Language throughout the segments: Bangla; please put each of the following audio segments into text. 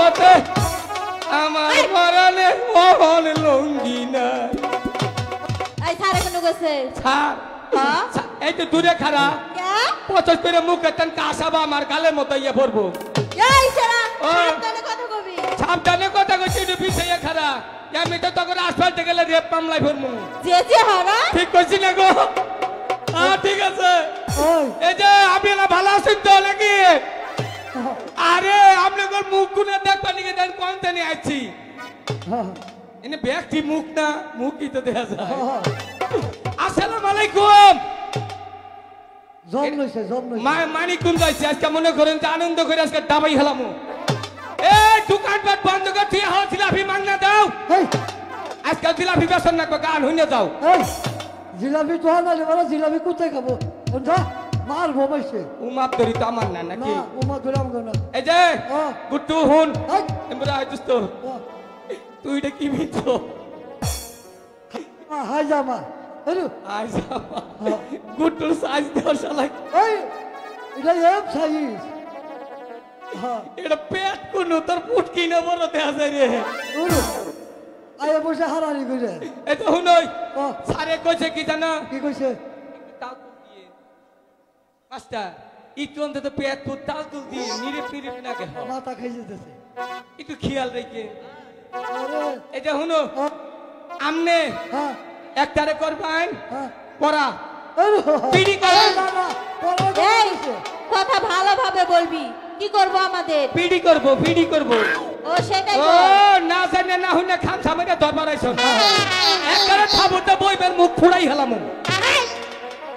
হতে আমার পরানে মোহন লঙ্গি না এই সারে কোন গেছে ছাড় এই তো দূরে খারা পচস করে মুখে টান কাসাবা আমার গালের মতো ইয়ে পড়বো এই সারা সাবধানে কথা কবি সাবধানে কথা কইছি তুই পিছিয়ে খারা আমি তো তখন আসফাল্টে গেলে রেপ মামলায় ভরমু যে হারা ঠিক কইছি না গো ঠিক আছে এই যে আপনি না ভালো আছেন তো নাকি আরে আপনাদের মুখ গুনে দেখবা নাকি দেন কোন জানি আইছি এনে ব্যক্তি মুখ না মুখই তো দেখা যায় আসসালামু আলাইকুম মানি কোন যাইছে আজকে মনে করেন যে আনন্দ করে আজকে দাবাই হলামু এই দোকানপাট বন্ধ করে তুই হাওয়া জিলাপি মাংনা দাও আজকাল জিলাপি বেসন না গান হইনে যাও জিলাপি তো না লেবা জিলাপি কোথায় খাবো ওটা মার ভবাইছে উমাপ ধরি তো আমার না নাকি না উমা ধরাম না এই যে গুট্টু হুন এমরা আইছিস তো তুই এটা কি মিছ হাই জামা আরে আই জামা গুট্টুর সাইজ দেও শালা এই এটা এম সাইজ এটা পেট কোন তোর পুটকি না বড় দেয়া যায় রে ওরে আয় বসে হারানি কইরে এই তো হুনই সারে কইছে কি জানা কি কইছে তাল তুল দিয়ে মাস্টার একটু অন্তত পেট পুট তাল তুল দিয়ে নিরিপ নিরিপ না কে মাথা খাই যেতেছে একটু খেয়াল রেখে আরে এটা হুনো আমনে হ্যাঁ একটারে করবেন হ্যাঁ পড়া আরে পিডি করেন এই কথা ভালোভাবে বলবি কি করব আমাদের পিডি করব ও সেটাই ও না জানে না হইনা খাম সামনে দরবার আইছো না একবারে খাবুতে বইবের মুখ ফুড়াই হেলামু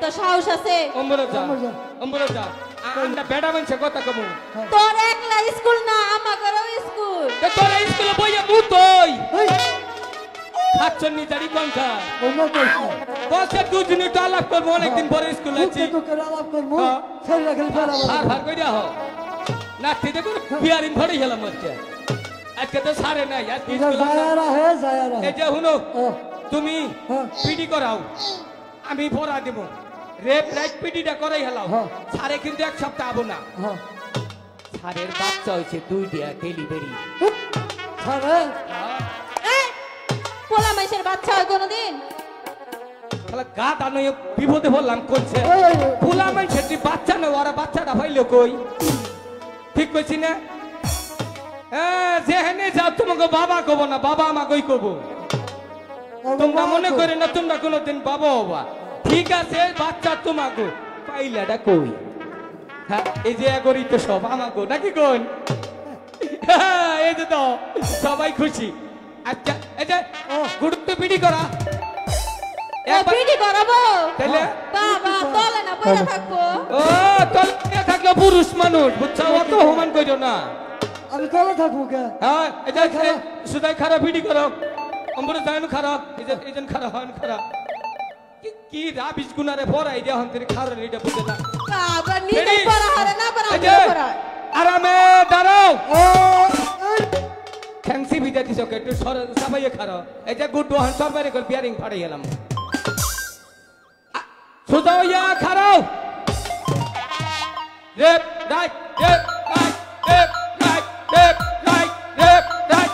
তো সাহস আছে অম্বরে যা আমরা বেড়া মানছে কথা কমু তোর একলা স্কুল না আমাগরও স্কুল তোর স্কুলে বইয়া মুখ তোই খাচ্ছনি জারি কোনটা ওমা কইছে বসে দুদিন একটু আলাপ করবো অনেকদিন পরে স্কুল আছি তো করে আলাপ করব সেই রাখল ফেরা আর কইরা হ না ঠিক করে বিয়ারিং ধরে গেলাম আজকে আজকে তো সারে নাই আজকে স্কুল যায়ারা এই যে হুনো তুমি পিডি করাও আমি পড়া দেব রেপ রাইট পিডিটা করাই হেলাও সারে কিন্তু এক সপ্তাহ আবো না সারের বাচ্চা হইছে 2টা ডেলিভারি সারে পোলা মাইশের বাচ্চা হয় কোনদিন শালা গা দানো বিপদে বললাম কোনছে পোলা মাইশের তুই বাচ্চা না ওরা বাচ্চাটা পাইলো কই ঠিক কইছি না যেখানে যাও তোমাকে বাবা কব না বাবা আমাকেই কব তোমরা মনে করে না তোমরা কোনোদিন বাবা হবা ঠিক আছে বাচ্চা তোমাকে পাইলাটা কই হ্যাঁ এই যে এগরি তো সব আমাকে নাকি কোন এই যে তো সবাই খুশি আচ্ছা এই যে গুরুত্ব পিডি করা পিডি করাবো তাহলে বাবা তলে না পয়সা থাকবো ও তলে থাকলো পুরুষ মানুষ বুঝছো অত হুমান কইরো না আমি তলে থাকবো কে হ্যাঁ এই যে সুদাই খারাপ পিডি করো অম্বরে জানো খারাপ এই যে খারাপ হন খারাপ কি রাবিশ গুনারে পড়াই দেয়া হন তেরি খারাপ এটা বুঝে না বাবা নিজে পড়া হারে না পড়া পড়া আরামে দাঁড়াও থ্যাঙ্কসি ভিজা দিছো কে একটু সবাই খারাপ এই যে গুড হন সবাই কল বিয়ারিং ফাড়াই গেলাম সুদাও ইয়া খারাপ rape right rape right rape right rape right rape right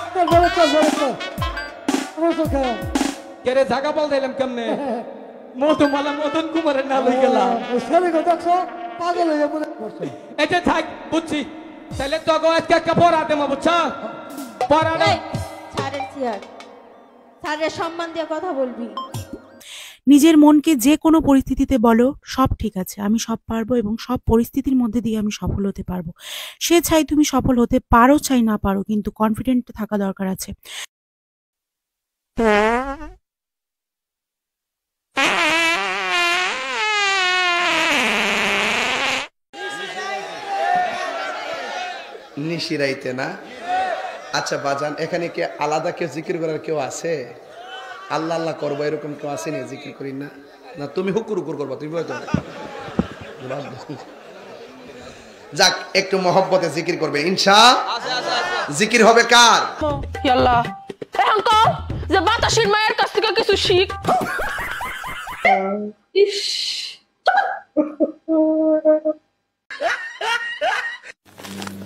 কেরে জায়গা বল দিলাম কেমনে মধুমালা মদন কুমারের না লই গেলাম ছেলে গো দেখছো পাগল হয়ে মনে করছে এই যে থাক বুঝছি তাহলে তো গো আজকে একটা পড়া দেবো বুঝছো পড়া না স্যারের চেয়ার স্যারের সম্মান দিয়ে কথা বলবি নিজের মনকে যে কোনো পরিস্থিতিতে বলো সব ঠিক আছে, আমি সব পারবো এবং সব পরিস্থিতির মধ্যে দিয়ে আমি সফল হতে পারবো। সে চাই তুমি সফল হতে পারো চাই না পারো, কিন্তু কনফিডেন্ট থাকা দরকার আছে। নিশিরাইতে না? আচ্ছা বাজান, এখানে কি আলাদা কেউ জিকির করার কেউ আছে? আল্লাহ আল্লাহ করবো এরকম কেউ আসেনি? জিকির করি না? না তুমি হুকুর হুকুর করবা? তুমি বলতো যাক একটু মহব্বতে জিকির করবে ইনশা। জিকির হবে কার? আল্লাহ এখন কও যে বাতাসের মায়ের কাছ থেকে কিছু শিখ। ইস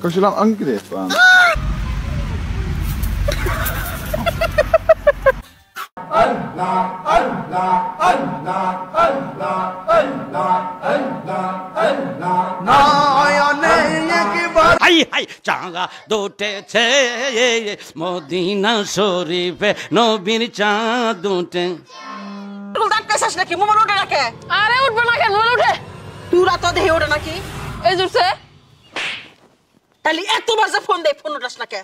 Kanske la angrepp han. উঠেছে মদিনা শরীফে নবীর চাঁদ উঠে। ডাকতেছিস নাকি? মোবাইল ওঠে নাকি? আরে উঠবে না কেন, মোবাইল উঠে। তুরা তো দেহে ওঠে নাকি? এই জুড়ছে তাহলে এতবার যে ফোন দেয়, ফোন ওঠাস নাকি?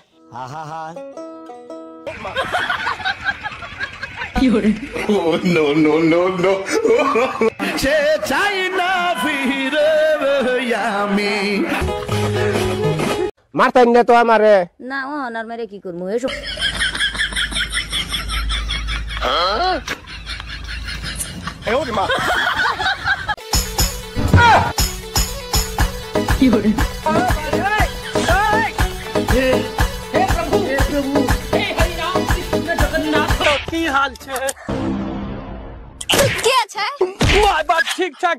সে চাই না ফিরে আমি। মারতেন না তো আমারে। না ও অনার মেরে কি করবো এসব কি হাল ছে কি আছে? ঠিকঠাক